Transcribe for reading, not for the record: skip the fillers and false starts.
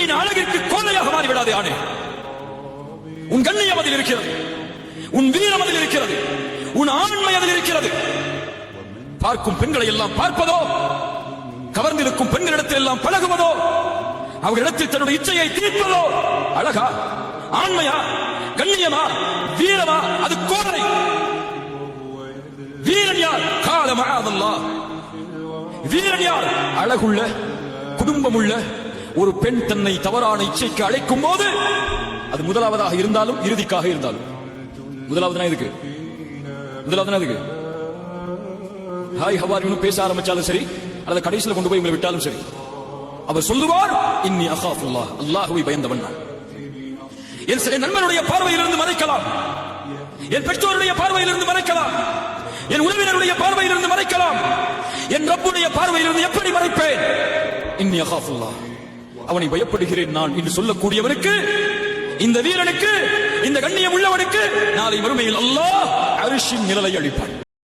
பெண்ணின் அழகிற்கு கோலையாக மாறிவிடாதே ஆணே. உன் கண்ணியம் அதில் இருக்கிறது, உன் வீரம் அதில் இருக்கிறது, உன் ஆண்மை அதில் இருக்கிறது. பார்க்கும் பெண்களை எல்லாம் பார்ப்பதோ, கவர்ந்திருக்கும் பெண்களிடத்தில் எல்லாம் பழகுவதோ, அவர்களிடத்தில் தன்னுடைய இச்சையை தீர்ப்பதோ அழகா, ஆண்மையா, கண்ணியமா, வீரமா? அது கோலை. வீரன் யார்? கால மஅதல்லாஹ். வீரன் யார்? அழகுள்ள, குடும்பமுள்ள ஒரு பெண் தன்னை தவறான இச்சைக்கு அழைக்கும் போது, அது முதலாவதாக இருந்தாலும் இறுதிக்காக இருந்தாலும், முதலாவது எதுக்கு? முதலாவது எதுக்கு? ஹாய் ஹவாரின்னு பேச ஆரம்பிச்சாலும் சரி, அல்லது கடைசியில் கொண்டு போய் உங்களை விட்டாலும் சரி, அவர் சொல்லுவார், இன்னி அகாஃபுல்லாஹ், அல்லாஹ்வை பயந்தவன் நான். என் நண்பனுடைய பார்வையிலிருந்து மறைக்கலாம், என் பெற்றோருடைய பார்வையிலிருந்து மறைக்கலாம், என் உறவினருடைய பார்வையிலிருந்து மறைக்கலாம், என் ரப்புடைய பார்வையிலிருந்து எப்படி மறைப்பேன்? இன்னி அகாஃபுல்லாஹ், அவனை பயப்படுகிறேன் நான் என்று சொல்லக்கூடியவனுக்கு, இந்த வீரனுக்கு, இந்த கண்ணியம் உள்ளவனுக்கு நாளை மறுமையில் அல்லாஹ் அரிஷின் நிழலை அளிப்பான்.